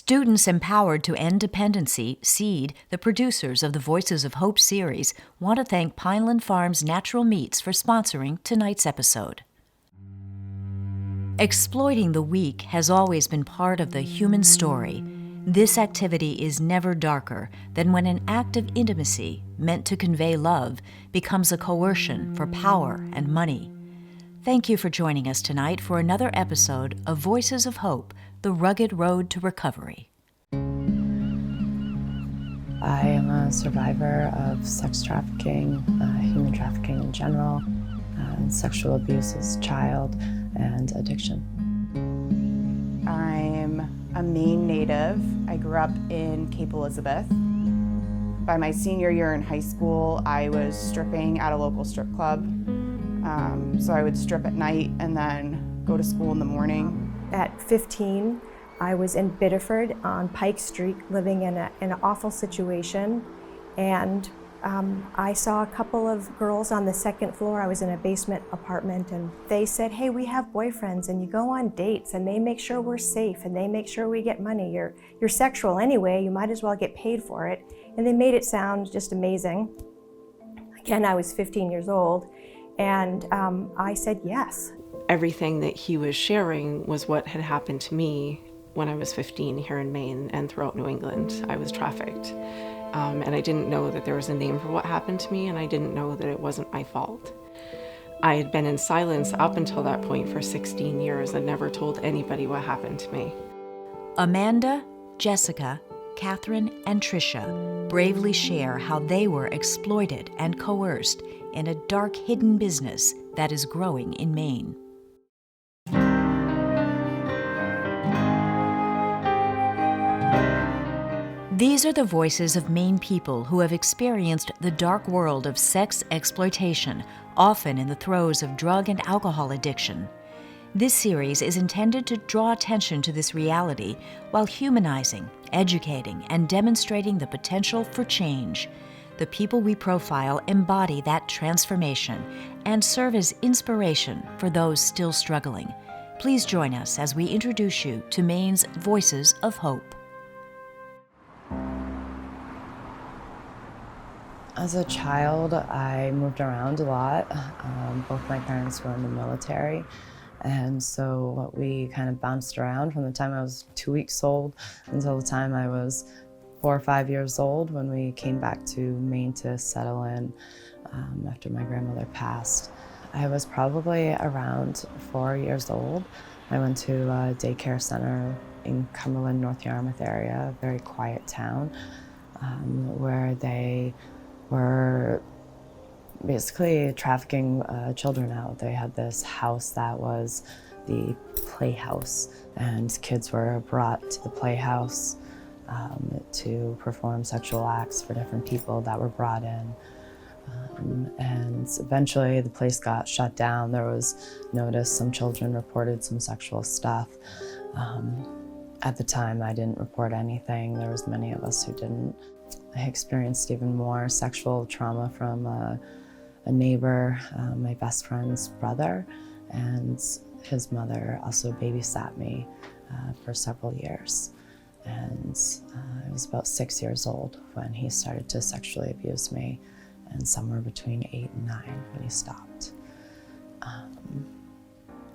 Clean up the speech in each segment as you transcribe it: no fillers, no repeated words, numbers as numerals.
Students empowered to end dependency, SEED, the producers of the Voices of Hope series, want to thank Pineland Farms Natural Meats for sponsoring tonight's episode. Exploiting the weak has always been part of the human story. This activity is never darker than when an act of intimacy, meant to convey love, becomes a coercion for power and money. Thank you for joining us tonight for another episode of Voices of Hope, the rugged road to recovery. I am a survivor of sex trafficking, human trafficking in general, sexual abuse as a child, and addiction. I'm a Maine native. I grew up in Cape Elizabeth. By my senior year in high school, I was stripping at a local strip club. So I would strip at night and then go to school in the morning. At 15, I was in Biddeford on Pike Street, living in an awful situation, and I saw a couple of girls on the second floor. I was in a basement apartment, and they said, "Hey, we have boyfriends, and you go on dates, and they make sure we're safe, and they make sure we get money. You're sexual anyway, you might as well get paid for it." And they made it sound just amazing. Again, I was 15 years old, and I said yes. Everything that he was sharing was what had happened to me when I was 15 here in Maine and throughout New England. I was trafficked. And I didn't know that there was a name for what happened to me, and I didn't know that it wasn't my fault. I had been in silence up until that point for 16 years and never told anybody what happened to me. Amanda, Jessica, Catherine, and Tricia bravely share how they were exploited and coerced in a dark hidden business that is growing in Maine. These are the voices of Maine people who have experienced the dark world of sex exploitation, often in the throes of drug and alcohol addiction. This series is intended to draw attention to this reality while humanizing, educating, and demonstrating the potential for change. The people we profile embody that transformation and serve as inspiration for those still struggling. Please join us as we introduce you to Maine's Voices of Hope. As a child, I moved around a lot. Both my parents were in the military, and so we kind of bounced around from the time I was 2 weeks old until the time I was 4 or 5 years old when we came back to Maine to settle in after my grandmother passed. I was probably around 4 years old. I went to a daycare center in Cumberland, North Yarmouth area, a very quiet town, where they were basically trafficking children out. They had this house that was the playhouse, and kids were brought to the playhouse to perform sexual acts for different people that were brought in. And eventually the place got shut down. There was notice, some children reported some sexual stuff. At the time, I didn't report anything. There was many of us who didn't. I experienced even more sexual trauma from a neighbor, my best friend's brother, and his mother also babysat me for several years. And I was about 6 years old when he started to sexually abuse me, and somewhere between 8 and 9 when he stopped. I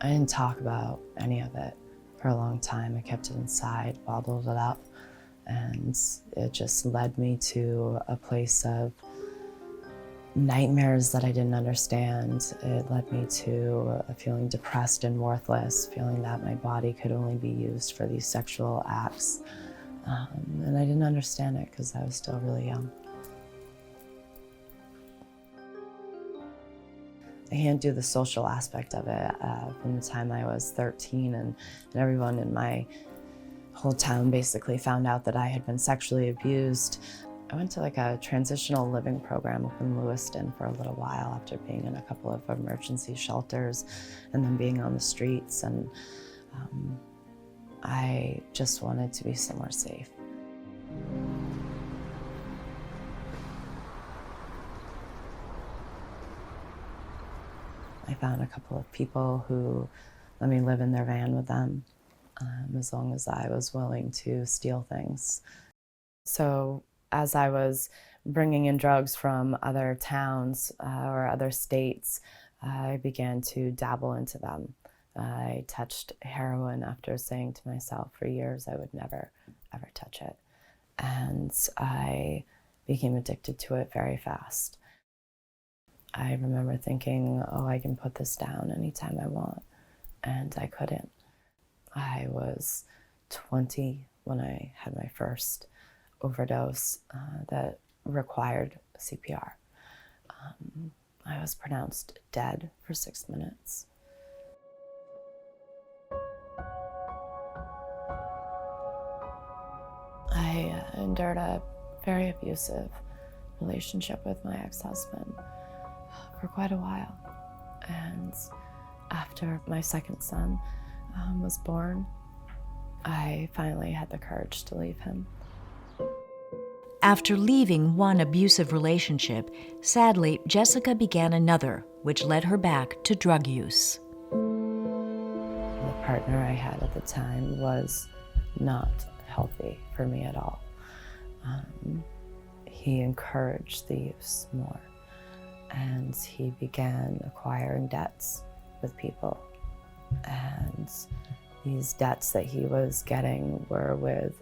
didn't talk about any of it for a long time. I kept it inside, bottled it up, and it just led me to a place of nightmares that I didn't understand. It led me to feeling depressed and worthless, feeling that my body could only be used for these sexual acts. And I didn't understand it because I was still really young. I can't do the social aspect of it. From the time I was 13 and everyone in my whole town basically found out that I had been sexually abused. I went to like a transitional living program up in Lewiston for a little while after being in a couple of emergency shelters and then being on the streets, and I just wanted to be somewhere safe. I found a couple of people who let me live in their van with them. as long as I was willing to steal things. So as I was bringing in drugs from other towns or other states, I began to dabble into them. I touched heroin after saying to myself for years I would never, ever touch it. And I became addicted to it very fast. I remember thinking, oh, I can put this down anytime I want, and I couldn't. I was 20 when I had my first overdose that required CPR. I was pronounced dead for 6 minutes. I endured a very abusive relationship with my ex-husband for quite a while. And after my second son was born, I finally had the courage to leave him. After leaving one abusive relationship, sadly, Jessica began another, which led her back to drug use. The partner I had at the time was not healthy for me at all. He encouraged the use more, and he began acquiring debts with people. And these debts that he was getting were with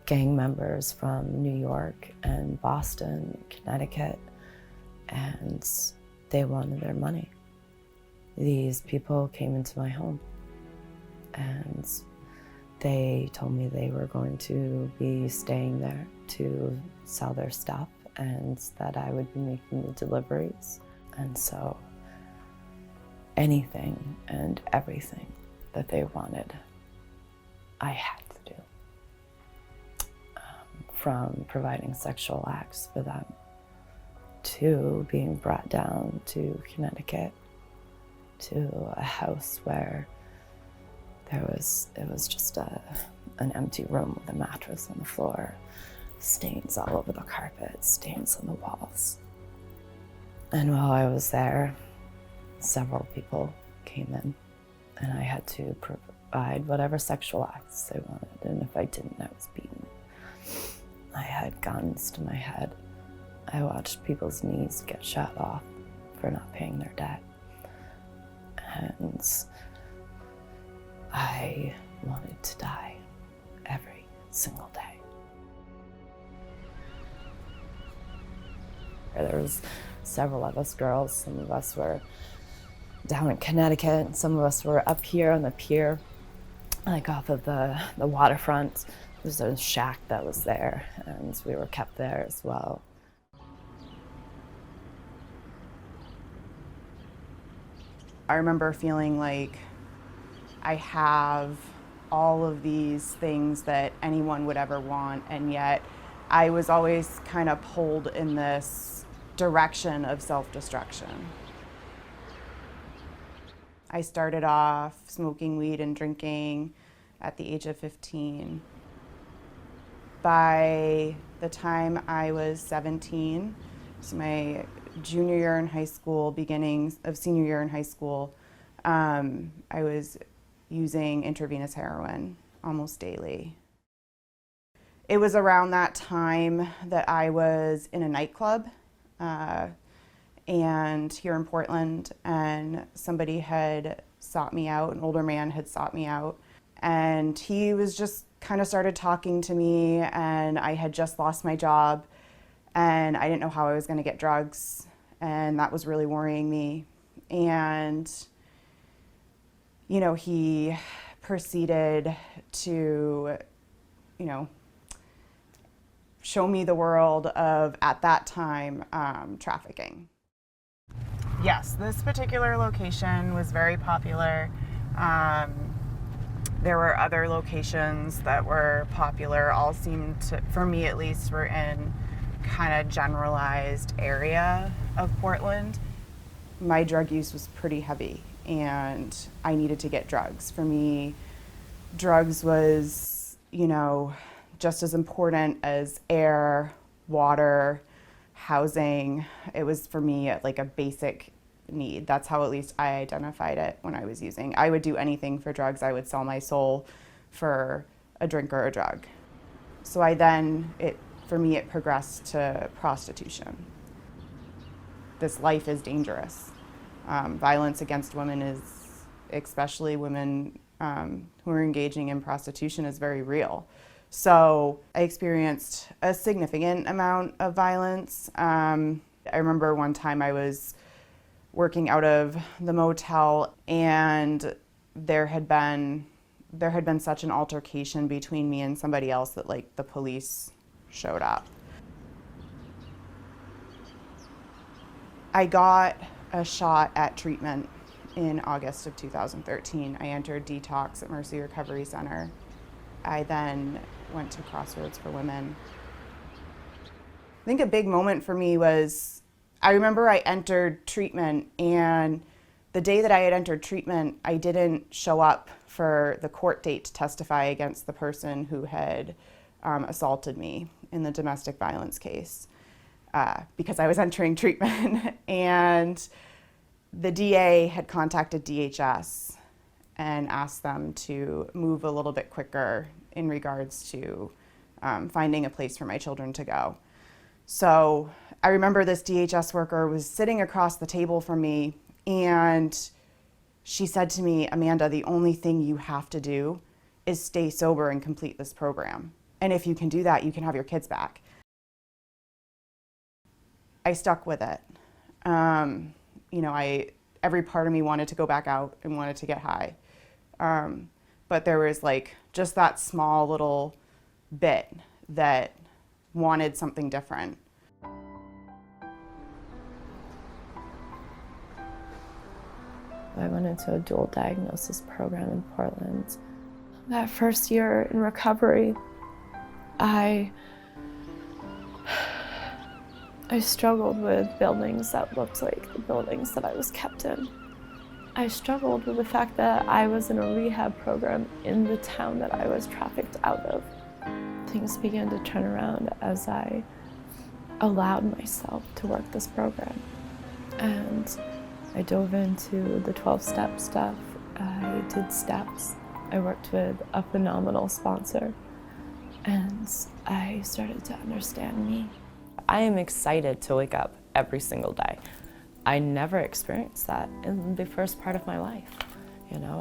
gang members from New York and Boston, Connecticut, and they wanted their money. These people came into my home and they told me they were going to be staying there to sell their stuff and that I would be making the deliveries. And so anything and everything that they wanted, I had to do. From providing sexual acts for them to being brought down to Connecticut to a house where it was just an empty room with a mattress on the floor, stains all over the carpet, stains on the walls. And while I was there, several people came in and I had to provide whatever sexual acts they wanted, and if I didn't, I was beaten. I had guns to my head. I watched people's knees get shot off for not paying their debt. And I wanted to die every single day. There was several of us girls. Some of us were down in Connecticut, and some of us were up here on the pier, like off of the waterfront. There was a shack that was there, and we were kept there as well. I remember feeling like I have all of these things that anyone would ever want, and yet I was always kind of pulled in this direction of self-destruction. I started off smoking weed and drinking at the age of 15. By the time I was 17, so my junior year in high school, beginnings of senior year in high school, I was using intravenous heroin almost daily. It was around that time that I was in a nightclub and here in Portland, and somebody had sought me out, an older man had sought me out, and he was just kind of started talking to me, and I had just lost my job and I didn't know how I was going to get drugs, and that was really worrying me. And you know, he proceeded to, you know, show me the world of, at that time, trafficking. Yes, this particular location was very popular. There were other locations that were popular, all seemed to, for me at least, were in kind of generalized area of Portland. My drug use was pretty heavy and I needed to get drugs. For me, drugs was, you know, just as important as air, water, housing. It was for me like a basic need. That's how at least I identified it when I was using. I would do anything for drugs. I would sell my soul for a drink or a drug. So for me, it progressed to prostitution. This life is dangerous. Violence against women is, especially women who are engaging in prostitution, is very real. So I experienced a significant amount of violence. I remember one time I was working out of the motel, and there had been such an altercation between me and somebody else that like the police showed up. I got a shot at treatment in August of 2013. I entered detox at Mercy Recovery Center. I then went to Crossroads for Women. I think a big moment for me was, I remember I entered treatment, and the day that I had entered treatment, I didn't show up for the court date to testify against the person who had assaulted me in the domestic violence case because I was entering treatment. And the DA had contacted DHS and asked them to move a little bit quicker in regards to finding a place for my children to go. So I remember this DHS worker was sitting across the table from me, and she said to me, "Amanda, the only thing you have to do is stay sober and complete this program. And if you can do that, you can have your kids back." I stuck with it. Every part of me wanted to go back out and wanted to get high. But there was like just that small little bit that wanted something different. I went into a dual diagnosis program in Portland. That first year in recovery, I struggled with buildings that looked like the buildings that I was kept in. I struggled with the fact that I was in a rehab program in the town that I was trafficked out of. Things began to turn around as I allowed myself to work this program. And I dove into the 12-step stuff. I did steps. I worked with a phenomenal sponsor, and I started to understand me. I am excited to wake up every single day. I never experienced that in the first part of my life.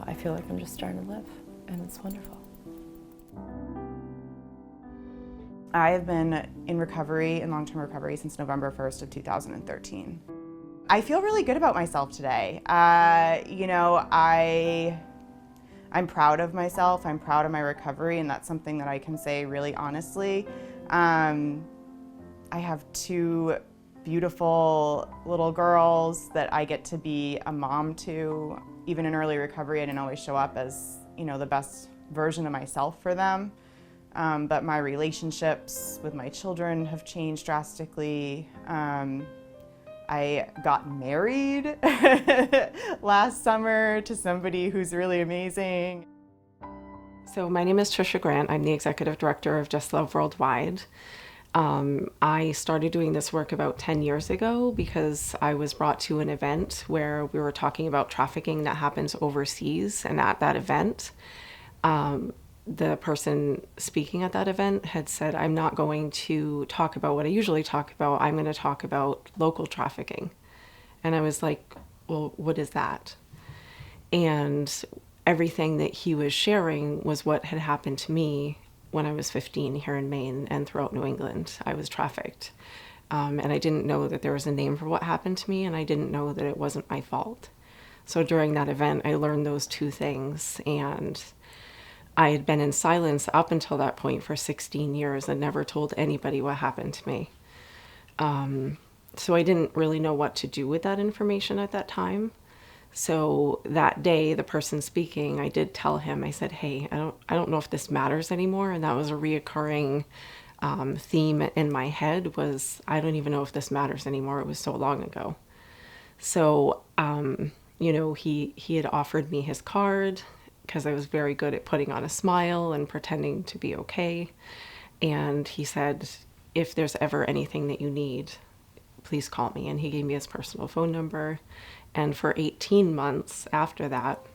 I feel like I'm just starting to live, and it's wonderful. I have been in recovery, in long-term recovery, since November 1st of 2013. I feel really good about myself today. I'm proud of myself. I'm proud of my recovery, and that's something that I can say really honestly. I have 2 beautiful little girls that I get to be a mom to. Even in early recovery, I didn't always show up as, the best version of myself for them. But my relationships with my children have changed drastically. I got married last summer to somebody who's really amazing. So my name is Trisha Grant. I'm the executive director of Just Love Worldwide. I started doing this work about 10 years ago because I was brought to an event where we were talking about trafficking that happens overseas, and at that event, the person speaking at that event had said, "I'm not going to talk about what I usually talk about. I'm going to talk about local trafficking." And I was like, "Well, what is that?" And everything that he was sharing was what had happened to me when I was 15 here in Maine and throughout New England. I was trafficked. And I didn't know that there was a name for what happened to me, and I didn't know that it wasn't my fault. So during that event, I learned those 2 things, and I had been in silence up until that point for 16 years and never told anybody what happened to me. So I didn't really know what to do with that information at that time. So that day, the person speaking, I did tell him, I said, "Hey, I don't know if this matters anymore." And that was a reoccurring theme in my head was, I don't even know if this matters anymore. It was so long ago. So, he had offered me his card because I was very good at putting on a smile and pretending to be okay. And he said, "If there's ever anything that you need, please call me. And he gave me his personal phone number. And for 18 months after that,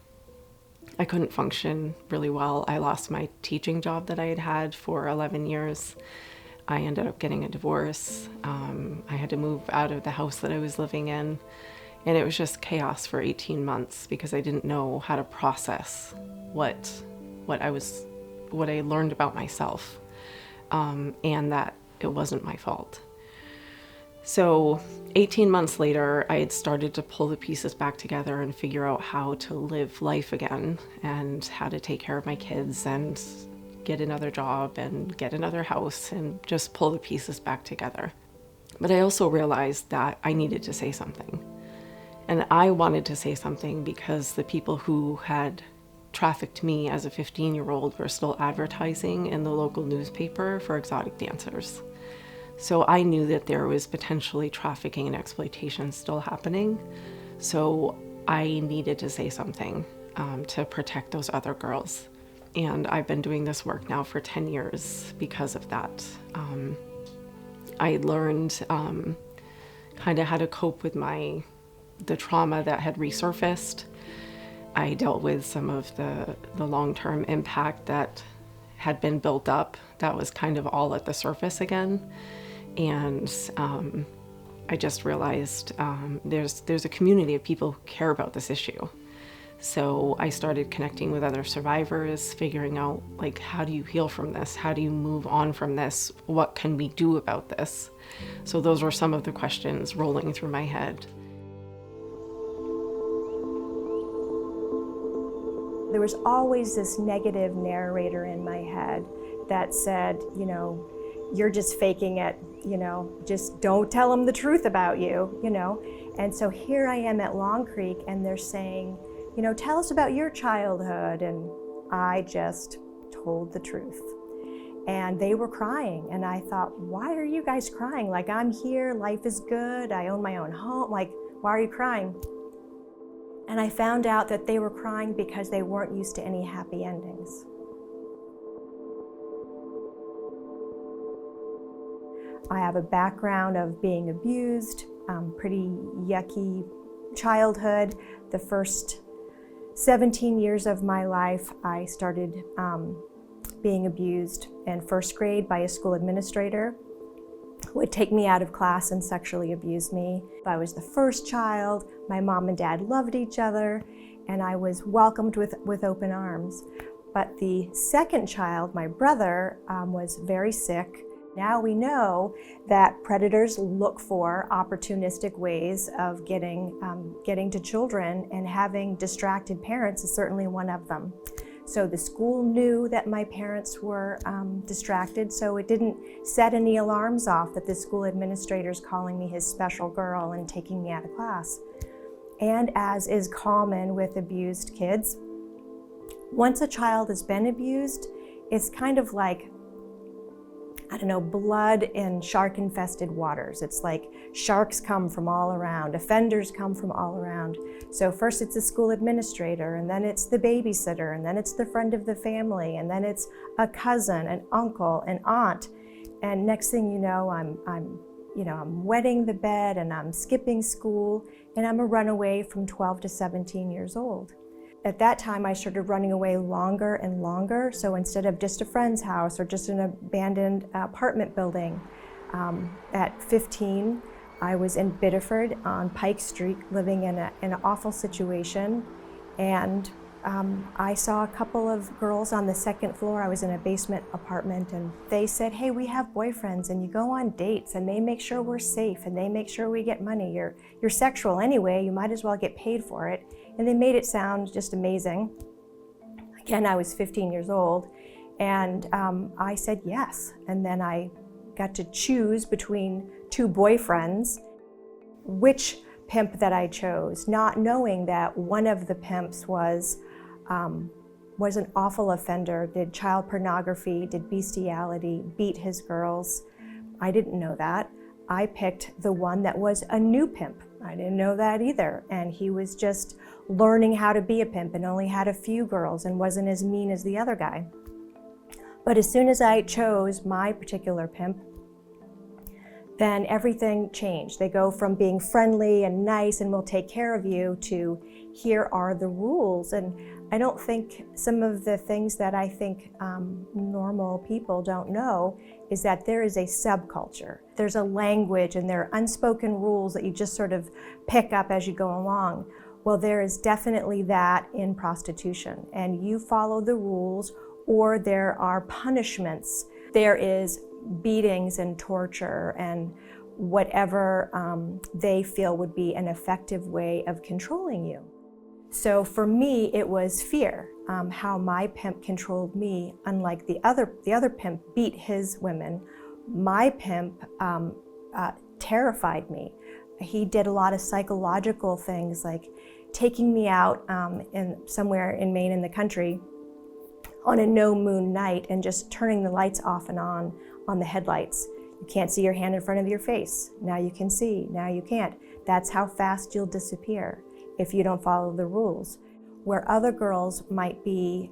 I couldn't function really well. I lost my teaching job that I had had for 11 years. I ended up getting a divorce. I had to move out of the house that I was living in. And it was just chaos for 18 months because I didn't know how to process what I learned about myself, and that it wasn't my fault. So 18 months later, I had started to pull the pieces back together and figure out how to live life again and how to take care of my kids and get another job and get another house and just pull the pieces back together. But I also realized that I needed to say something. And I wanted to say something because the people who had trafficked me as a 15-year-old were still advertising in the local newspaper for exotic dancers. So I knew that there was potentially trafficking and exploitation still happening. So I needed to say something to protect those other girls. And I've been doing this work now for 10 years because of that. I learned kind of how to cope with the trauma that had resurfaced. I dealt with some of the long-term impact that had been built up that was kind of all at the surface again. And I just realized there's a community of people who care about this issue. So I started connecting with other survivors, figuring out, like, how do you heal from this? How do you move on from this? What can we do about this? So those were some of the questions rolling through my head. There was always this negative narrator in my head that said, you know, you're just faking it, you know, just don't tell them the truth about you, you know. And so here I am at Long Creek and they're saying, you know, tell us about your childhood. And I just told the truth. And they were crying. And I thought, why are you guys crying? Like, I'm here, life is good, I own my own home. Like, why are you crying? And I found out that they were crying because they weren't used to any happy endings. I have a background of being abused, pretty yucky childhood. The first 17 years of my life, I started being abused in first grade by a school administrator who would take me out of class and sexually abuse me. I was the first child. My mom and dad loved each other, and I was welcomed with open arms. But the second child, my brother, was very sick. Now we know that predators look for opportunistic ways of getting to children, and having distracted parents is certainly one of them. So the school knew that my parents were distracted, so it didn't set any alarms off that the school administrator's calling me his special girl and taking me out of class. And as is common with abused kids, once a child has been abused, it's kind of like, I don't know, blood in shark-infested waters. It's like sharks come from all around, offenders come from all around. So first it's the school administrator, and then it's the babysitter, and then it's the friend of the family, and then it's a cousin, an uncle, an aunt. And next thing you know, I'm wetting the bed, and I'm skipping school, and I'm a runaway from 12 to 17 years old. At that time, I started running away longer and longer. So instead of just a friend's house or just an abandoned apartment building, at 15, I was in Biddeford on Pike Street, living in an awful situation. And I saw a couple of girls on the second floor. I was in a basement apartment, and they said, hey, we have boyfriends, and you go on dates, and they make sure we're safe, and they make sure we get money. You're sexual anyway, you might as well get paid for it. And they made it sound just amazing. Again, I was 15 years old, and I said yes. And then I got to choose between two boyfriends, which pimp that I chose, not knowing that one of the pimps was an awful offender, did child pornography, did bestiality, beat his girls. I didn't know that. I picked the one that was a new pimp. I didn't know that either. And he was just learning how to be a pimp and only had a few girls and wasn't as mean as the other guy. But as soon as I chose my particular pimp, then everything changed. They go from being friendly and nice and will take care of you to here are the rules. And I don't think some of the things that I think normal people don't know is that there is a subculture. There's a language and there are unspoken rules that you just sort of pick up as you go along. Well, there is definitely that in prostitution, and you follow the rules or there are punishments. There is beatings and torture and whatever they feel would be an effective way of controlling you. So for me, it was fear, how my pimp controlled me. Unlike the other pimp beat his women, my pimp terrified me. He did a lot of psychological things, like taking me out somewhere in Maine in the country on a no moon night and just turning the lights off and on the headlights. You can't see your hand in front of your face. Now you can see, now you can't. That's how fast you'll disappear if you don't follow the rules. Where other girls might be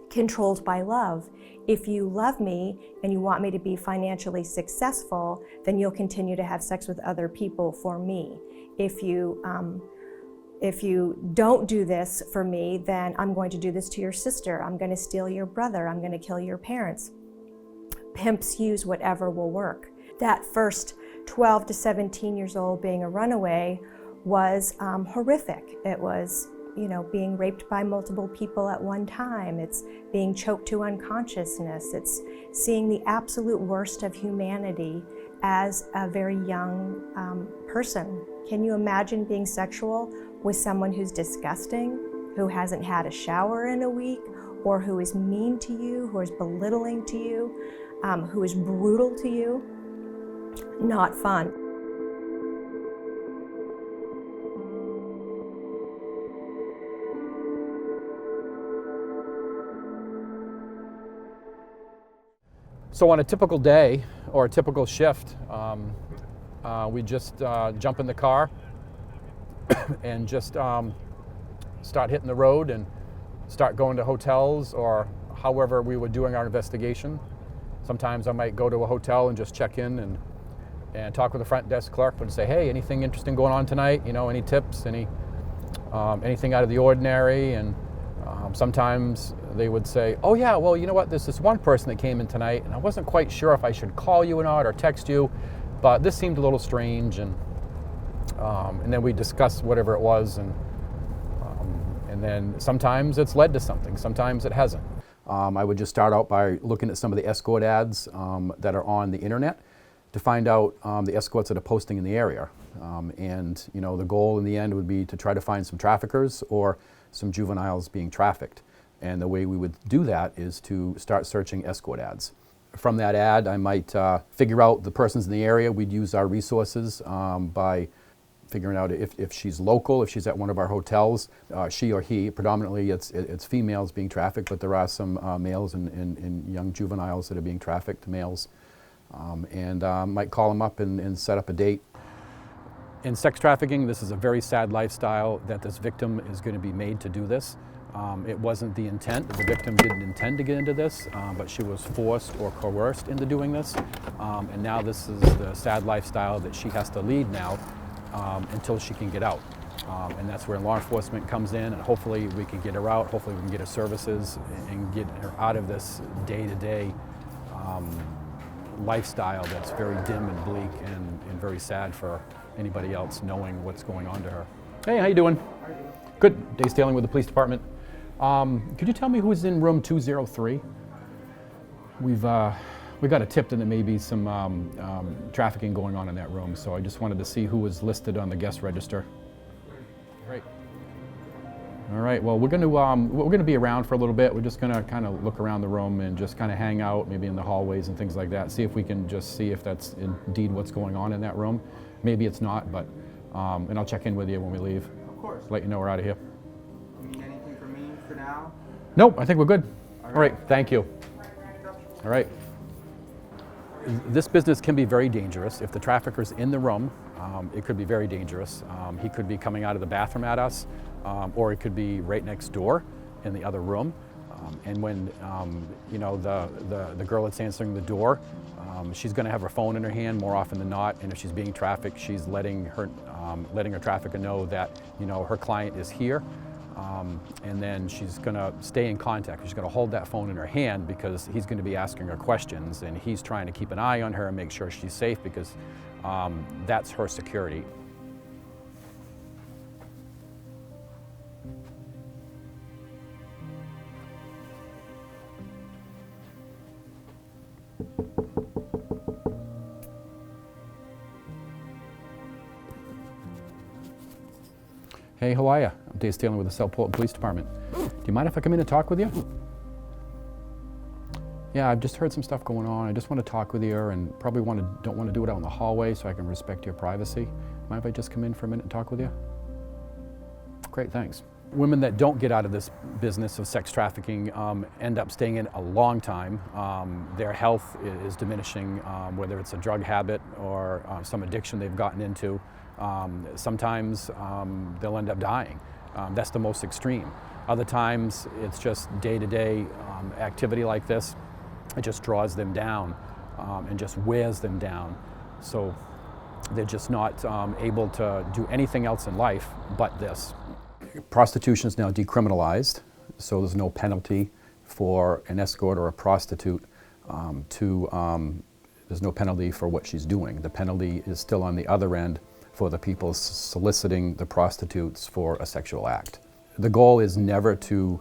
controlled by love. If you love me and you want me to be financially successful, then you'll continue to have sex with other people for me. If you don't do this for me, then I'm going to do this to your sister. I'm going to steal your brother. I'm going to kill your parents. Pimps use whatever will work. That first 12 to 17 years old being a runaway was horrific. It was, being raped by multiple people at one time. It's being choked to unconsciousness. It's seeing the absolute worst of humanity as a very young person. Can you imagine being sexual with someone who's disgusting, who hasn't had a shower in a week, or who is mean to you, who is belittling to you, who is brutal to you? Not fun. So on a typical day or a typical shift, we just jump in the car and just start hitting the road and start going to hotels or however we were doing our investigation. Sometimes I might go to a hotel and just check in and talk with the front desk clerk and say, hey, anything interesting going on tonight? Any tips, anything out of the ordinary? And sometimes they would say, oh yeah, well, you know what, there's this one person that came in tonight and I wasn't quite sure if I should call you or not or text you, but this seemed a little strange. And then we discuss whatever it was, and then sometimes it's led to something, sometimes it hasn't. I would just start out by looking at some of the escort ads that are on the internet to find out the escorts that are posting in the area. And the goal in the end would be to try to find some traffickers or some juveniles being trafficked. And the way we would do that is to start searching escort ads. From that ad, I might figure out the persons in the area. We'd use our resources by figuring out if she's local, if she's at one of our hotels, she or he. Predominantly it's females being trafficked, but there are some males and young juveniles that are being trafficked, males. And might call them up and set up a date. In sex trafficking, this is a very sad lifestyle that this victim is going to be made to do this. It wasn't the intent. The victim didn't intend to get into this, but she was forced or coerced into doing this. And now this is the sad lifestyle that she has to lead now until she can get out. And that's where law enforcement comes in, and hopefully we can get her out, hopefully we can get her services and get her out of this day-to-day lifestyle that's very dim and bleak and very sad for anybody else knowing what's going on to her. Hey, how you doing? How are you? Good. Dave Staling with the police department. Could you tell me who's in room 203? We got a tip that there may be some trafficking going on in that room, so I just wanted to see who was listed on the guest register. Great. All right. Well, we're going to be around for a little bit. We're just going to kind of look around the room and just kind of hang out, maybe in the hallways and things like that. See if we can just see if that's indeed what's going on in that room. Maybe it's not, but and I'll check in with you when we leave. Of course. Let you know we're out of here. You need anything from me for now? Nope. I think we're good. All right. Thank you. All right. This business can be very dangerous. If the trafficker's in the room, it could be very dangerous. He could be coming out of the bathroom at us, or it could be right next door in the other room. And when the girl that's answering the door She's going to have her phone in her hand more often than not, and if she's being trafficked, she's letting her trafficker know that, you know, her client is here, and then she's going to stay in contact. She's going to hold that phone in her hand because he's going to be asking her questions, and he's trying to keep an eye on her and make sure she's safe because that's her security. Hey, how are you? I'm Dave Staley with the South Portland Police Department. Do you mind if I come in and talk with you? Yeah, I've just heard some stuff going on. I just want to talk with you and probably don't want to do it out in the hallway so I can respect your privacy. Mind if I just come in for a minute and talk with you? Great, thanks. Women that don't get out of this business of sex trafficking end up staying in a long time. Their health is diminishing, whether it's a drug habit or some addiction they've gotten into. Sometimes they'll end up dying. That's the most extreme. Other times it's just day-to-day activity like this. It just draws them down and just wears them down. So they're just not able to do anything else in life but this. Prostitution is now decriminalized, so there's no penalty for an escort or a prostitute there's no penalty for what she's doing. The penalty is still on the other end for the people soliciting the prostitutes for a sexual act. The goal is never to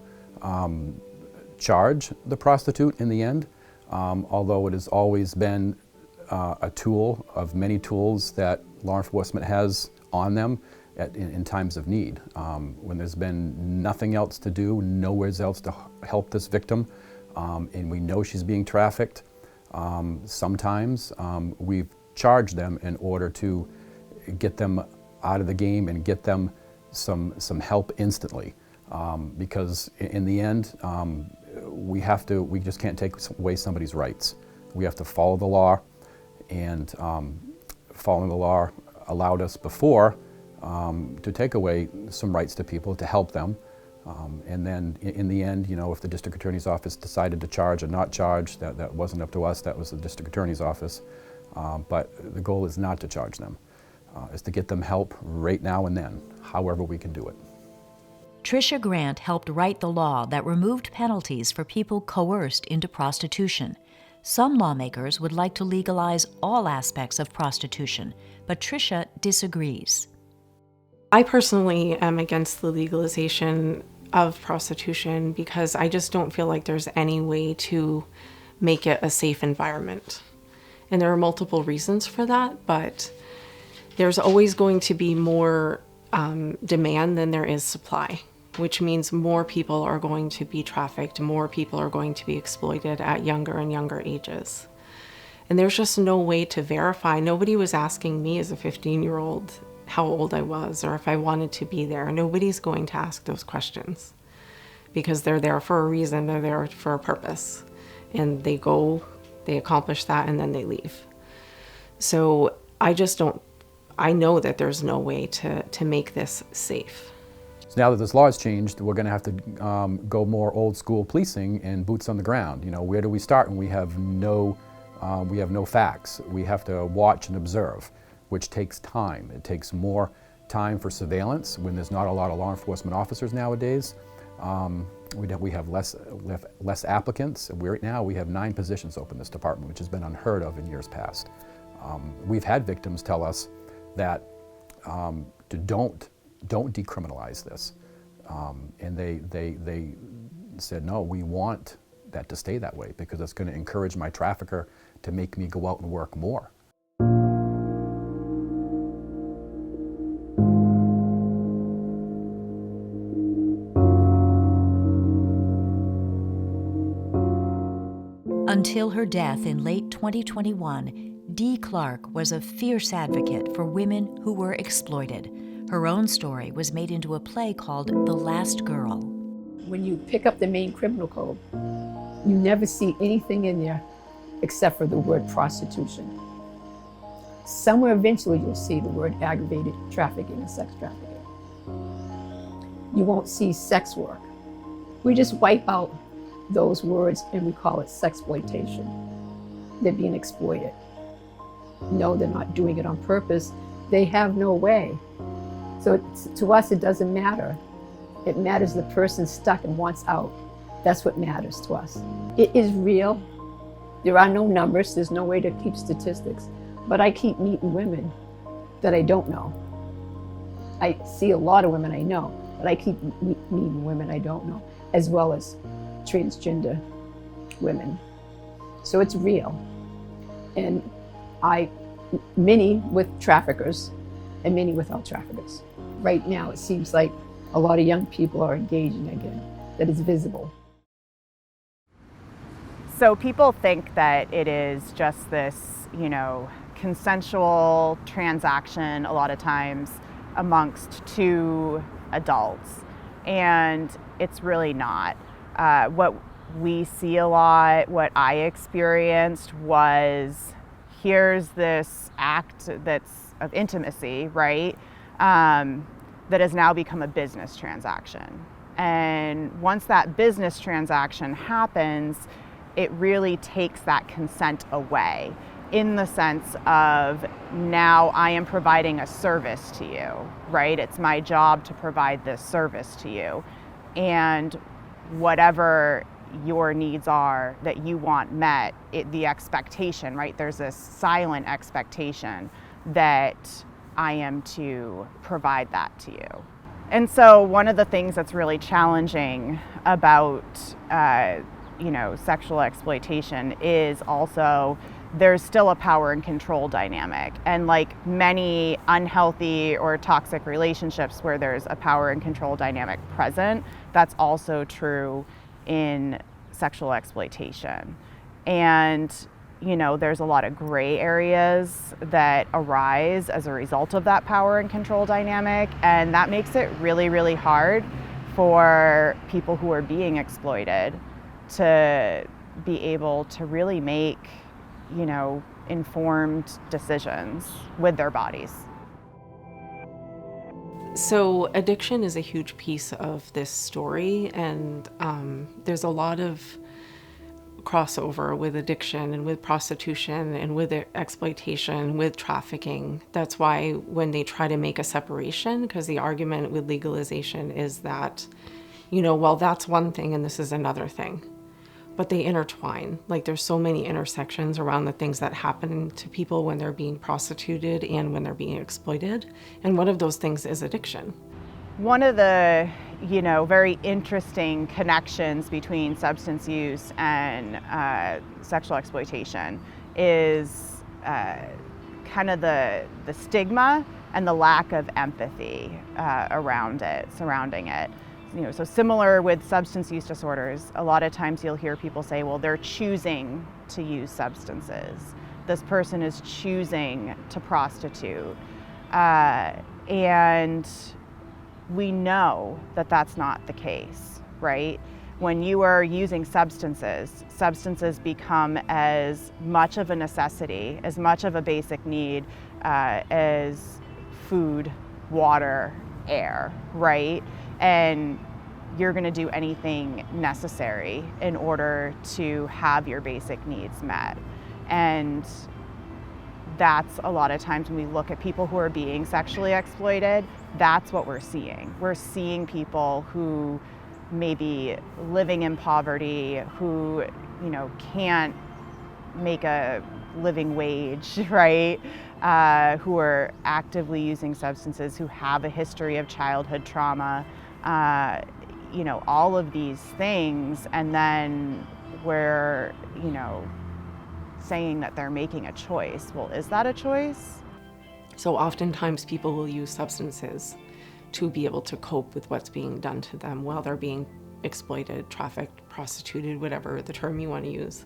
charge the prostitute in the end, although it has always been a tool of many tools that law enforcement has on them in times of need. When there's been nothing else to do, nowhere else to help this victim, and we know she's being trafficked, sometimes we've charged them in order to get them out of the game and get them some help instantly. Because in the end, we just can't take away somebody's rights. We have to follow the law, and following the law allowed us before to take away some rights to people, to help them. And then in the end, you know, if the district attorney's office decided to charge or not charge, that wasn't up to us, that was the district attorney's office. But the goal is not to charge them, is to get them help right now and then, however we can do it. Tricia Grant helped write the law that removed penalties for people coerced into prostitution. Some lawmakers would like to legalize all aspects of prostitution, but Tricia disagrees. I personally am against the legalization of prostitution because I just don't feel like there's any way to make it a safe environment. And there are multiple reasons for that, but there's always going to be more demand than there is supply, which means more people are going to be trafficked, more people are going to be exploited at younger and younger ages. And there's just no way to verify. Nobody was asking me as a 15-year-old how old I was or if I wanted to be there. Nobody's going to ask those questions because they're there for a reason, they're there for a purpose. And they go, they accomplish that, and then they leave. So I know that there's no way to make this safe. So now that this law has changed, we're going to have to go more old school policing and boots on the ground. You know, where do we start when we have no facts? We have to watch and observe, which takes time. It takes more time for surveillance when there's not a lot of law enforcement officers nowadays. We have less applicants. Right now we have 9 positions open in this department, which has been unheard of in years past. We've had victims tell us that don't decriminalize this, and they said, no, we want that to stay that way because it's going to encourage my trafficker to make me go out and work more. Until her death in late 2021, Dee Clark was a fierce advocate for women who were exploited. Her own story was made into a play called The Last Girl. When you pick up the Maine Criminal Code, you never see anything in there except for the word prostitution. Somewhere eventually you'll see the word aggravated trafficking and sex trafficking. You won't see sex work. We just wipe out those words and we call it sexploitation. they're being exploited. No, they're not doing it on purpose. They have no way. So to us, it doesn't matter. It matters the person stuck and wants out. That's what matters to us. It is real. There are no numbers. There's no way to keep statistics. But I keep meeting women that I don't know. I see a lot of women I know, but I keep meeting women I don't know, as well as transgender women. So it's real. And many with traffickers and many without traffickers. Right now, it seems like a lot of young people are engaging again, that is visible. So people think that it is just this, consensual transaction a lot of times amongst two adults, and it's really not. What we see a lot, what I experienced was, here's this act that's of intimacy, right? That has now become a business transaction. And once that business transaction happens, it really takes that consent away, in the sense of, now I am providing a service to you, right? It's my job to provide this service to you. And whatever your needs are that you want met, the expectation, right? There's this silent expectation that I am to provide that to you. And so one of the things that's really challenging about sexual exploitation is also there's still a power and control dynamic. And like many unhealthy or toxic relationships where there's a power and control dynamic present, that's also true in sexual exploitation. And there's a lot of gray areas that arise as a result of that power and control dynamic, and that makes it really, really hard for people who are being exploited to be able to really make, informed decisions with their bodies. So addiction is a huge piece of this story, and there's a lot of crossover with addiction and with prostitution and with exploitation, with trafficking. That's why when they try to make a separation, because the argument with legalization is that, well, that's one thing and this is another thing. But they intertwine. Like there's so many intersections around the things that happen to people when they're being prostituted and when they're being exploited. And one of those things is addiction. One of the, very interesting connections between substance use and sexual exploitation is kind of the stigma and the lack of empathy surrounding it. So similar with substance use disorders, a lot of times you'll hear people say, well, they're choosing to use substances. This person is choosing to prostitute. And we know that that's not the case, right? When you are using substances become as much of a necessity, as much of a basic need as food, water, air, right? And you're going to do anything necessary in order to have your basic needs met. And that's a lot of times when we look at people who are being sexually exploited, that's what we're seeing. We're seeing people who may be living in poverty, who, can't make a living wage, right? Who are actively using substances, who have a history of childhood trauma, all of these things, and then we're, saying that they're making a choice. Well, is that a choice? So oftentimes people will use substances to be able to cope with what's being done to them while they're being exploited, trafficked, prostituted, whatever the term you want to use.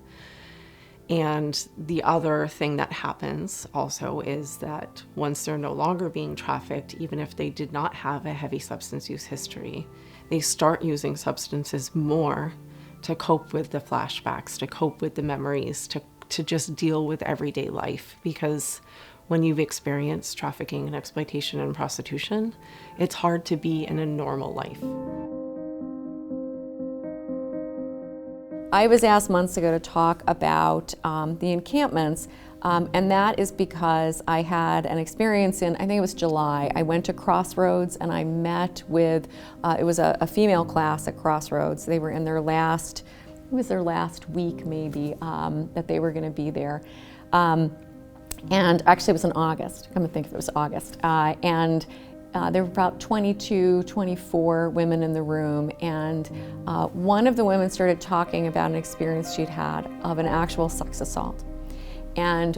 And the other thing that happens also is that once they're no longer being trafficked, even if they did not have a heavy substance use history, they start using substances more to cope with the flashbacks, to cope with the memories, to just deal with everyday life. Because when you've experienced trafficking and exploitation and prostitution, it's hard to be in a normal life. I was asked months ago to talk about the encampments, and that is because I had an experience in, I think it was July. I went to Crossroads and I met with, it was a female class at Crossroads. They were in their last, it was their last week maybe, that they were going to be there. And actually it was in August, come to think of it, it was August. There were about 22, 24 women in the room, and one of the women started talking about an experience she'd had of an actual sex assault and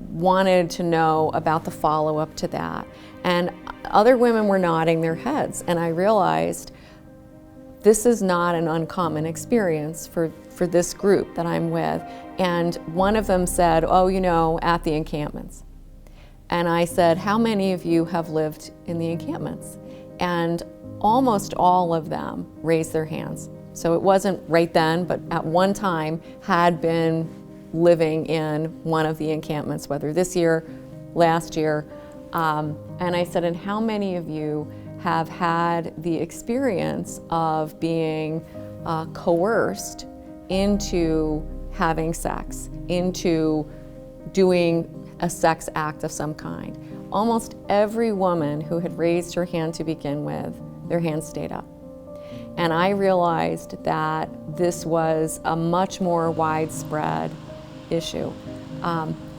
wanted to know about the follow-up to that. And other women were nodding their heads, and I realized this is not an uncommon experience for this group that I'm with. And one of them said, oh, you know, at the encampments. And I said, how many of you have lived in the encampments? And almost all of them raised their hands. So it wasn't right then, but at one time had been living in one of the encampments, whether this year, last year. And I said, and how many of you have had the experience of being coerced into having sex, into doing a sex act of some kind? Almost every woman who had raised her hand to begin with, their hand stayed up. And I realized that this was a much more widespread issue.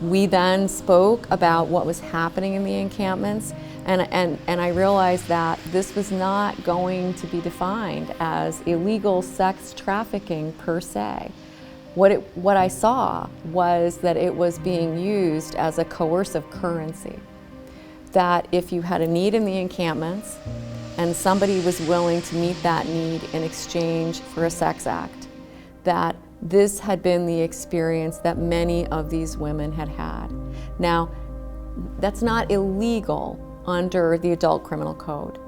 We then spoke about what was happening in the encampments, and I realized that this was not going to be defined as illegal sex trafficking per se. What I saw was that it was being used as a coercive currency. That if you had a need in the encampments and somebody was willing to meet that need in exchange for a sex act, that this had been the experience that many of these women had had. Now, that's not illegal under the Adult Criminal Code.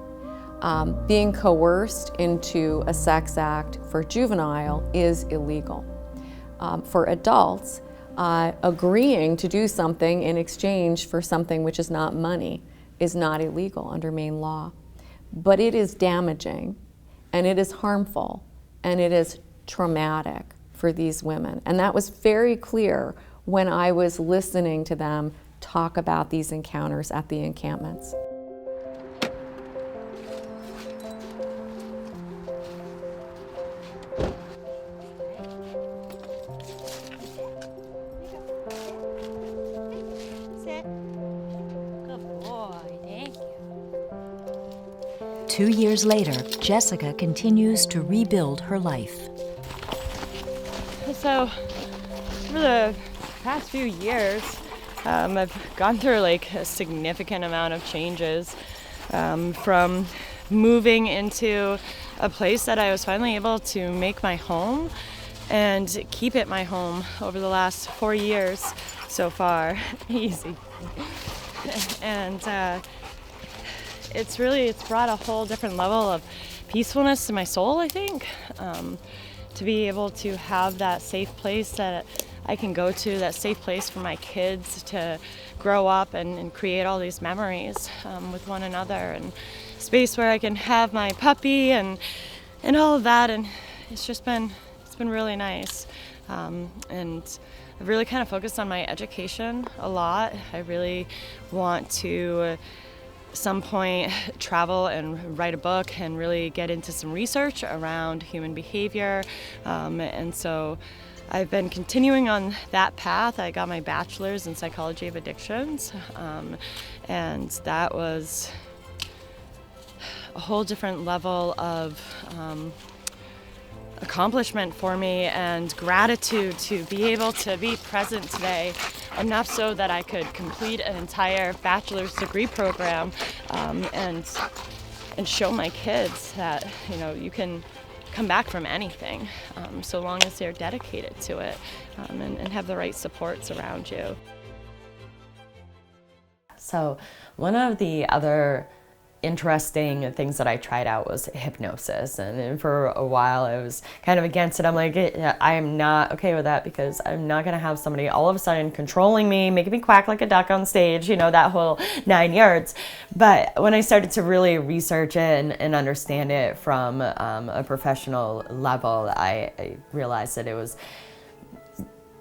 Being coerced into a sex act for juvenile is illegal. For adults, agreeing to do something in exchange for something which is not money is not illegal under Maine law. But it is damaging, and it is harmful, and it is traumatic for these women. And that was very clear when I was listening to them talk about these encounters at the encampments. Good boy, thank you. 2 years later, Jessica continues to rebuild her life. So, for the past few years, I've gone through like a significant amount of changes, from moving into a place that I was finally able to make my home and keep it my home over the last 4 years so far. Easy. And it's brought a whole different level of peacefulness to my soul, I think. To be able to have that safe place that I can go to, that safe place for my kids to grow up and create all these memories with one another, and space where I can have my puppy and all of that. And it's been really nice. And I've really kind of focused on my education a lot. I really want to some point travel and write a book and really get into some research around human behavior, and so I've been continuing on that path. I got my bachelor's in psychology of addictions, and that was a whole different level of accomplishment for me, and gratitude to be able to be present today, enough so that I could complete an entire bachelor's degree program, and show my kids that, you know, you can come back from anything, so long as they're dedicated to it, and have the right supports around you. So one of the other interesting things that I tried out was hypnosis, and for a while I was kind of against it. I'm like, I am not okay with that, because I'm not gonna have somebody all of a sudden controlling me, making me quack like a duck on stage, you know, that whole 9 yards. But when I started to really research it and understand it from a professional level, I realized that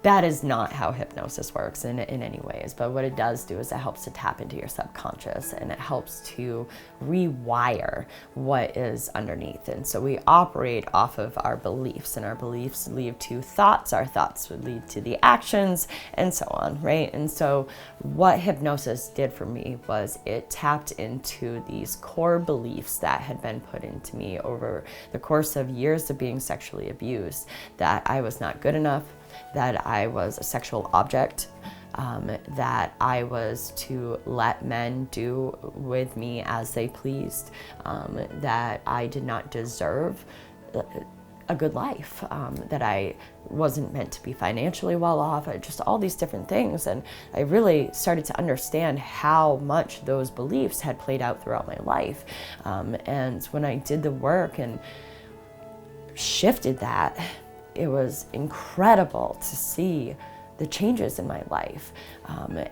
that is not how hypnosis works in any ways. But what it does do is it helps to tap into your subconscious, and it helps to rewire what is underneath. And so we operate off of our beliefs, and our beliefs lead to thoughts, our thoughts would lead to the actions, and so on, right? And so what hypnosis did for me was it tapped into these core beliefs that had been put into me over the course of years of being sexually abused, that I was not good enough, that I was a sexual object, that I was to let men do with me as they pleased, that I did not deserve a good life, that I wasn't meant to be financially well off, just all these different things. And I really started to understand how much those beliefs had played out throughout my life. And when I did the work and shifted that, it was incredible to see the changes in my life.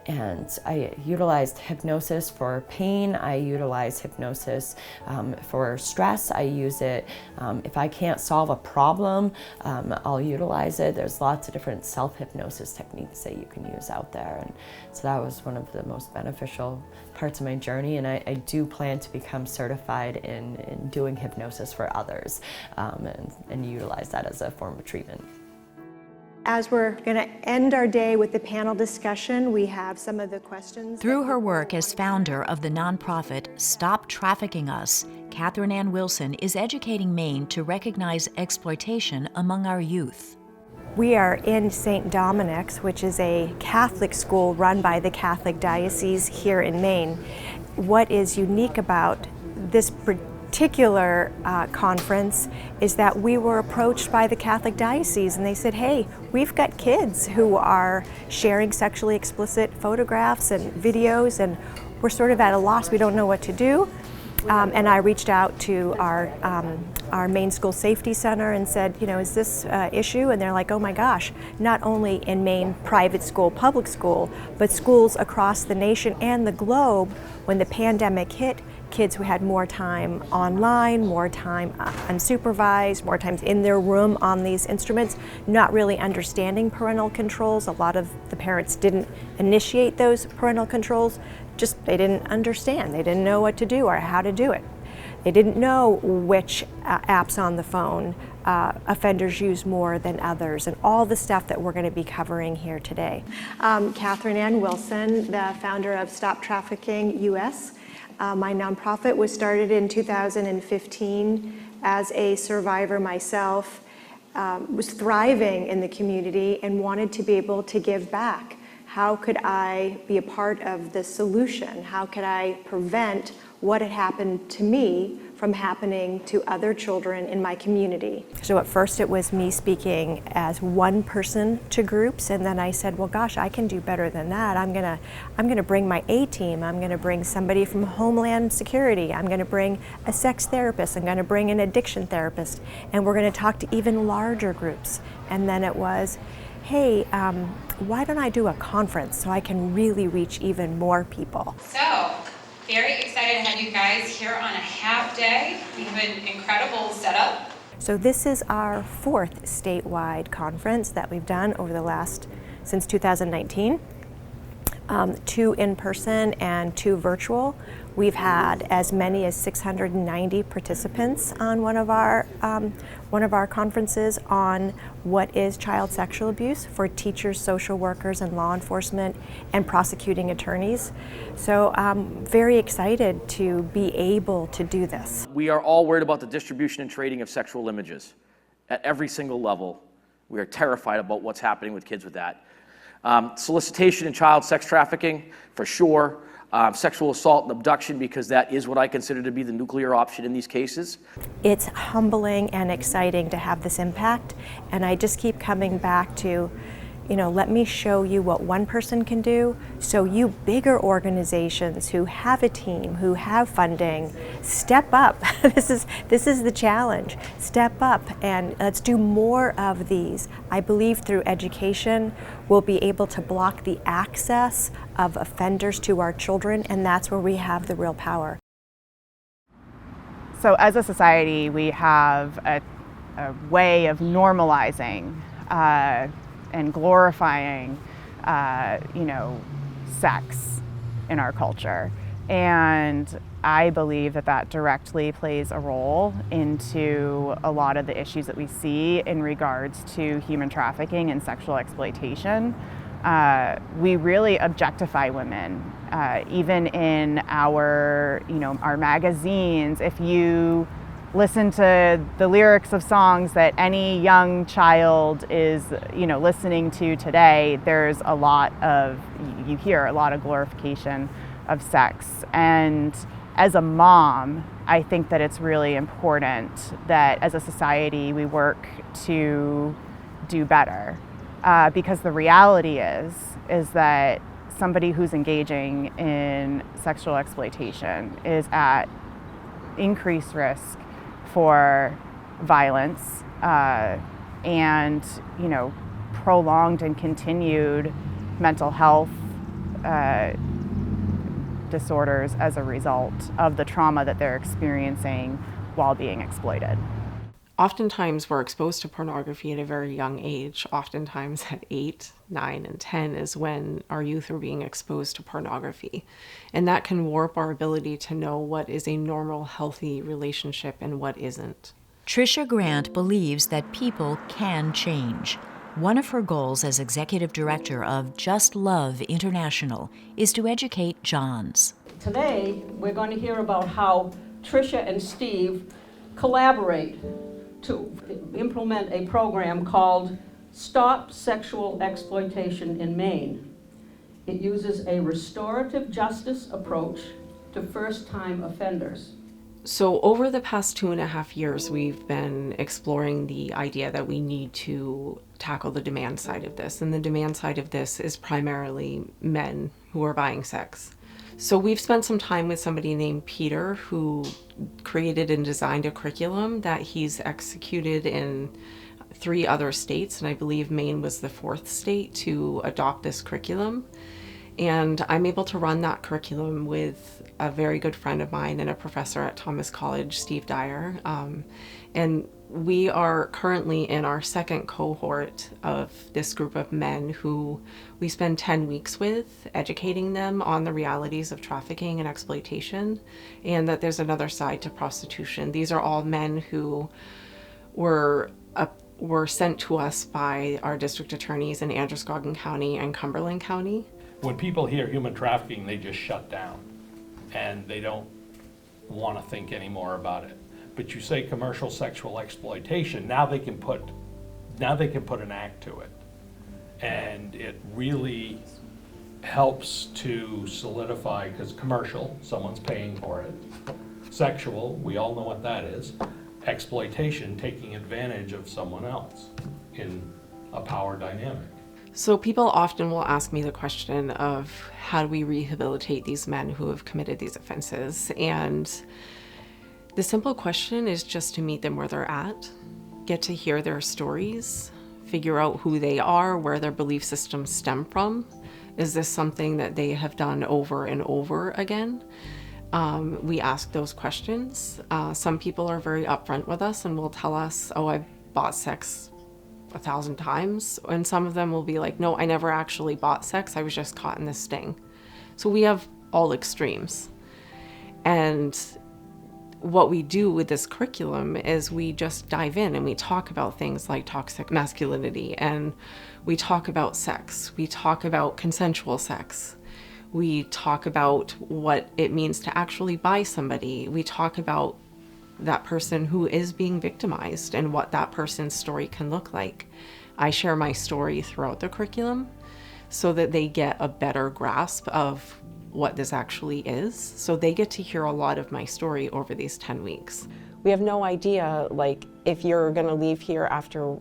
And I utilized hypnosis for pain. I utilize hypnosis for stress. I use it if I can't solve a problem, I'll utilize it. There's lots of different self-hypnosis techniques that you can use out there. And so that was one of the most beneficial parts of my journey. And I do plan to become certified in doing hypnosis for others, and utilize that as a form of treatment. As we're going to end our day with the panel discussion, we have some of the questions. Through her work as founder of the nonprofit Stop Trafficking US, Catherine Ann Wilson is educating Maine to recognize exploitation among our youth. We are in St. Dominic's, which is a Catholic school run by the Catholic Diocese here in Maine. What is unique about this particular conference is that we were approached by the Catholic Diocese, and they said, hey, we've got kids who are sharing sexually explicit photographs and videos, and we're sort of at a loss. We don't know what to do. And I reached out to our Maine School Safety Center and said, you know, is this issue? And they're like, oh my gosh, not only in Maine private school, public school, but schools across the nation and the globe, when the pandemic hit, kids who had more time online, more time unsupervised, more times in their room on these instruments, not really understanding parental controls. A lot of the parents didn't initiate those parental controls, just they didn't understand. They didn't know what to do or how to do it. They didn't know which apps on the phone offenders use more than others, and all the stuff that we're going to be covering here today. Catherine Ann Wilson, the founder of Stop Trafficking US. My nonprofit was started in 2015 as a survivor myself, was thriving in the community and wanted to be able to give back. How could I be a part of the solution? How could I prevent what had happened to me from happening to other children in my community? So at first it was me speaking as one person to groups, and then I said, well gosh, I can do better than that. I'm gonna bring my A-team. I'm gonna bring somebody from Homeland Security. I'm gonna bring a sex therapist. I'm gonna bring an addiction therapist, and we're gonna talk to even larger groups. And then it was, hey, why don't I do a conference so I can really reach even more people? So, very excited to have you guys here on a half day. We have an incredible setup. So this is our 4th statewide conference that we've done over the last, since 2019. 2 in person and 2 virtual. We've had as many as 690 participants on one of our conferences on what is child sexual abuse for teachers, social workers, and law enforcement and prosecuting attorneys. So I'm very excited to be able to do this. We are all worried about the distribution and trading of sexual images at every single level. We are terrified about what's happening with kids with that. Solicitation and child sex trafficking, for sure. Sexual assault and abduction, because that is what I consider to be the nuclear option in these cases. It's humbling and exciting to have this impact, and I just keep coming back to, let me show you what one person can do, so you bigger organizations who have a team, who have funding, step up. This is the challenge. Step up and let's do more of these. I believe through education, we'll be able to block the access of offenders to our children, and that's where we have the real power. So as a society, we have a way of normalizing and glorifying, sex in our culture. And I believe that directly plays a role into a lot of the issues that we see in regards to human trafficking and sexual exploitation. We really objectify women, even in our magazines. If you listen to the lyrics of songs that any young child is, listening to today, there's you hear a lot of glorification of sex. And as a mom, I think that it's really important that as a society we work to do better. Because the reality is that somebody who's engaging in sexual exploitation is at increased risk for violence and prolonged and continued mental health disorders as a result of the trauma that they're experiencing while being exploited. Oftentimes we're exposed to pornography at a very young age. Oftentimes at 8, 9, and 10 is when our youth are being exposed to pornography. And that can warp our ability to know what is a normal, healthy relationship and what isn't. Tricia Grant believes that people can change. One of her goals as executive director of Just Love International is to educate Johns. Today, we're going to hear about how Tricia and Steve collaborate to implement a program called Stop Sexual Exploitation in Maine. It uses a restorative justice approach to first-time offenders. So over the past 2.5 years, we've been exploring the idea that we need to tackle the demand side of this. And the demand side of this is primarily men who are buying sex. So we've spent some time with somebody named Peter, who created and designed a curriculum that he's executed in 3 other states, and I believe Maine was the 4th state to adopt this curriculum. And I'm able to run that curriculum with a very good friend of mine and a professor at Thomas College, Steve Dyer. And we are currently in our 2nd cohort of this group of men who we spend 10 weeks with, educating them on the realities of trafficking and exploitation, and that there's another side to prostitution. These are all men who were sent to us by our district attorneys in Androscoggin County and Cumberland County. When people hear human trafficking, they just shut down and they don't want to think anymore about it. But you say commercial sexual exploitation, now they can put an act to it. And it really helps to solidify, because commercial, someone's paying for it. Sexual, we all know what that is. Exploitation, taking advantage of someone else in a power dynamic. So people often will ask me the question of how do we rehabilitate these men who have committed these offenses? And the simple question is just to meet them where they're at, get to hear their stories, figure out who they are, where their belief systems stem from. Is this something that they have done over and over again? We ask those questions. Some people are very upfront with us and will tell us, oh, I bought sex 1,000 times. And some of them will be like, no, I never actually bought sex. I was just caught in this sting. So we have all extremes. And what we do with this curriculum is we just dive in and we talk about things like toxic masculinity, and we talk about sex. We talk about consensual sex. We talk about what it means to actually buy somebody. We talk about that person who is being victimized and what that person's story can look like. I share my story throughout the curriculum so that they get a better grasp of what this actually is. So they get to hear a lot of my story over these 10 weeks. We have no idea, like, if you're gonna leave here after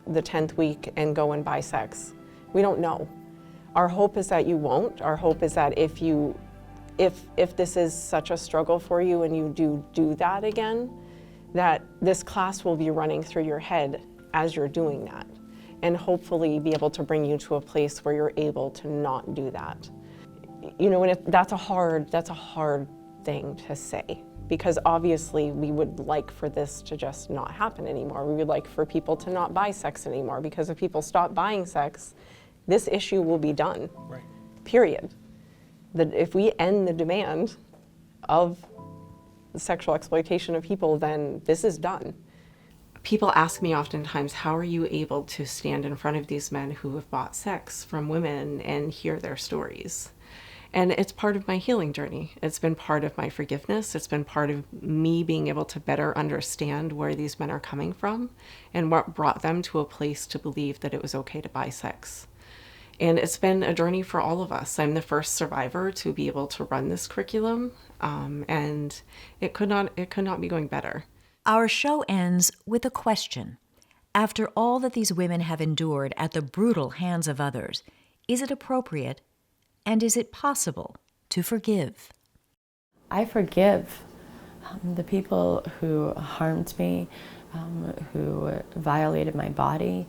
the 10th week and go and buy sex. We don't know. Our hope is that you won't. Our hope is that if this is such a struggle for you and you do that again, that this class will be running through your head as you're doing that, and hopefully be able to bring you to a place where you're able to not do that. You know, and that's a hard thing to say, because obviously we would like for this to just not happen anymore. We would like for people to not buy sex anymore, because if people stop buying sex, this issue will be done, right. Period. If we end the demand of the sexual exploitation of people, then this is done. People ask me oftentimes, how are you able to stand in front of these men who have bought sex from women and hear their stories? And it's part of my healing journey. It's been part of my forgiveness. It's been part of me being able to better understand where these men are coming from and what brought them to a place to believe that it was okay to buy sex. And it's been a journey for all of us. I'm the first survivor to be able to run this curriculum, and it could not be going better. Our show ends with a question. After all that these women have endured at the brutal hands of others, is it appropriate and is it possible to forgive? I forgive the people who harmed me, who violated my body,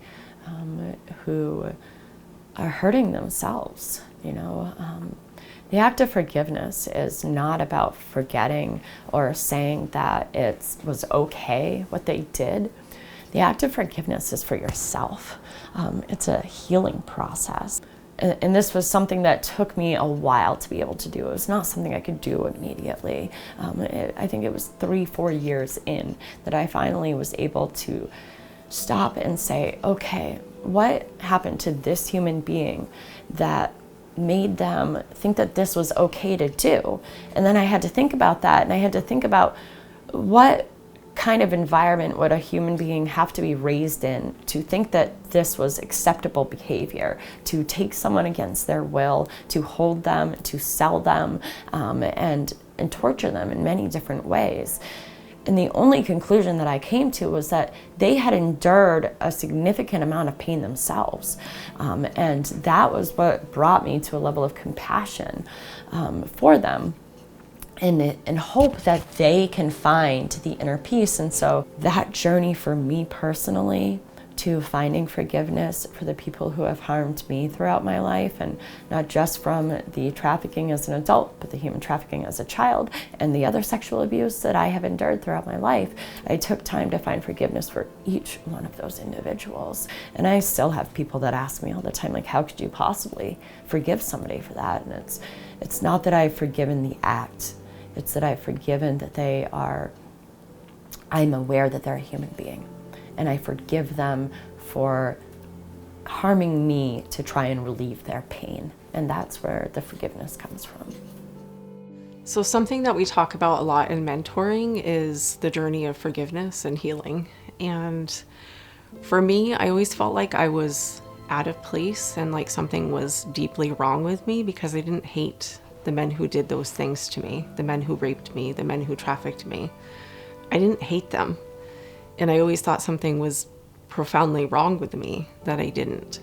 who are hurting themselves, you know. The act of forgiveness is not about forgetting or saying that it was okay what they did. The act of forgiveness is for yourself. It's a healing process. And this was something that took me a while to be able to do. It was not something I could do immediately. I think it was 3-4 years in that I finally was able to stop and say, okay, what happened to this human being that made them think that this was okay to do? And then I had to think about that, and I had to think about what kind of environment would a human being have to be raised in to think that this was acceptable behavior, to take someone against their will, to hold them, to sell them, and torture them in many different ways. And the only conclusion that I came to was that they had endured a significant amount of pain themselves. And that was what brought me to a level of compassion for them, and hope that they can find the inner peace. And so that journey for me personally to finding forgiveness for the people who have harmed me throughout my life, and not just from the trafficking as an adult, but the human trafficking as a child and the other sexual abuse that I have endured throughout my life, I took time to find forgiveness for each one of those individuals. And I still have people that ask me all the time, like, how could you possibly forgive somebody for that? And it's not that I've forgiven the act, it's that I've forgiven that I'm aware that they're a human being. And I forgive them for harming me to try and relieve their pain. And that's where the forgiveness comes from. So something that we talk about a lot in mentoring is the journey of forgiveness and healing. And for me, I always felt like I was out of place and like something was deeply wrong with me, because I didn't hate the men who did those things to me, the men who raped me, the men who trafficked me. I didn't hate them. And I always thought something was profoundly wrong with me that I didn't.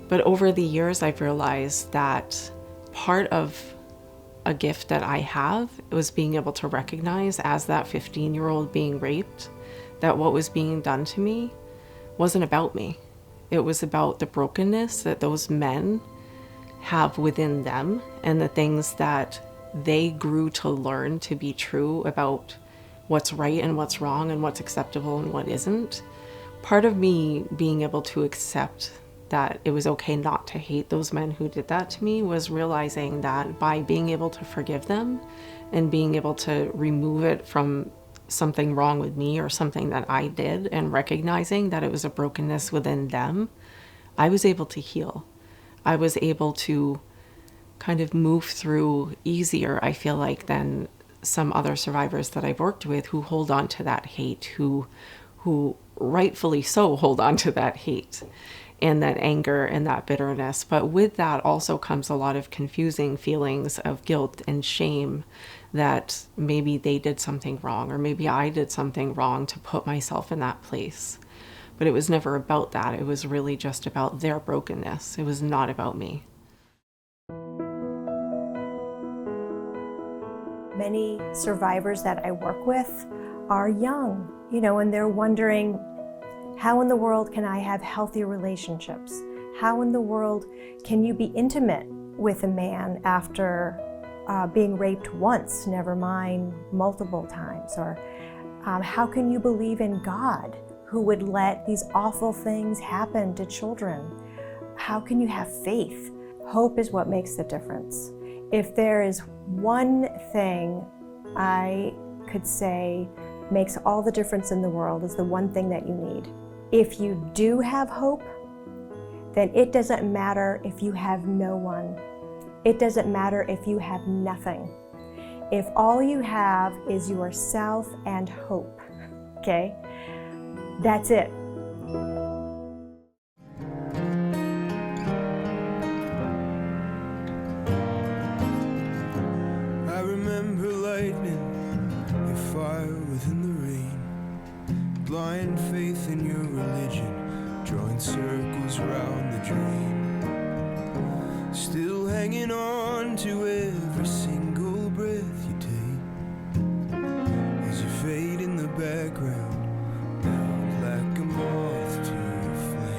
But over the years, I've realized that part of a gift that I have was being able to recognize, as that 15-year-old being raped, that what was being done to me wasn't about me. It was about the brokenness that those men have within them, and the things that they grew to learn to be true about what's right and what's wrong and what's acceptable and what isn't. Part of me being able to accept that it was okay not to hate those men who did that to me was realizing that by being able to forgive them and being able to remove it from something wrong with me or something that I did, and recognizing that it was a brokenness within them, I was able to heal. I was able to kind of move through easier, I feel like, than some other survivors that I've worked with who hold on to that hate, who rightfully so hold on to that hate and that anger and that bitterness. But with that also comes a lot of confusing feelings of guilt and shame that maybe they did something wrong, or maybe I did something wrong to put myself in that place. But it was never about that. It was really just about their brokenness. It was not about me. Many survivors that I work with are young, and they're wondering, how in the world can I have healthy relationships? How in the world can you be intimate with a man after being raped once, never mind multiple times? Or how can you believe in God, who would let these awful things happen to children? How can you have faith? Hope is what makes the difference. If there is one thing I could say makes all the difference in the world, is the one thing that you need. If you do have hope, then it doesn't matter if you have no one. It doesn't matter if you have nothing. If all you have is yourself and hope, okay? That's it. I remember lightning, your fire within the rain, blind faith in your religion, drawing circles round the drain, still hanging on to every single breath you take, as you fade in the background, bound like a moth to a flame.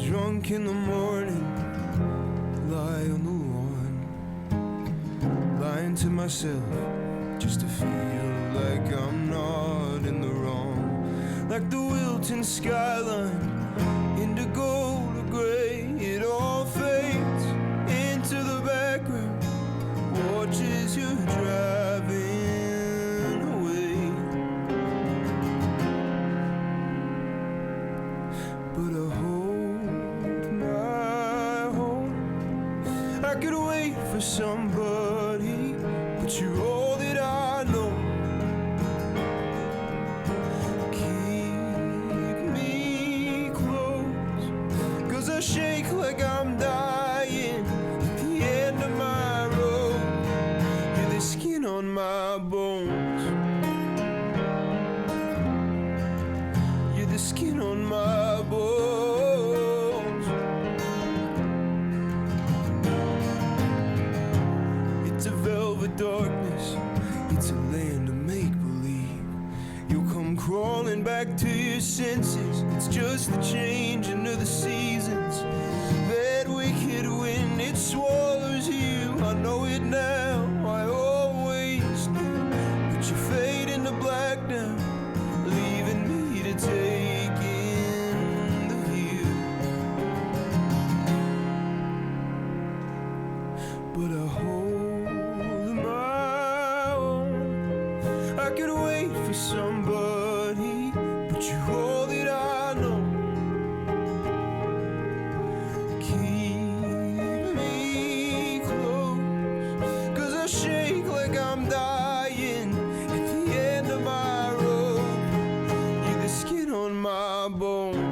Drunk in the morning, lie on the lawn, lying to myself just to feel like I'm not in the wrong. Like the wilting skyline, indigo to gray, it all fades into the background, watches you driving away. But I hold my home, I could wait for somebody, but you're all that I know. Shake like I'm dying at the end of my road. You're the skin on my bones. You're the skin on my bones. It's a velvet darkness, it's a land of make-believe. You'll come crawling back to your senses. It's just the changing of the seasons. That wicked wind, it swallows you. I know it now, I always knew. But you fade into black now, leaving me to take in the view. But I hold my own. I could wait for somebody, but you're all that I know. Keep me close, 'cause I shake like I'm dying at the end of my rope. You're the skin on my bones.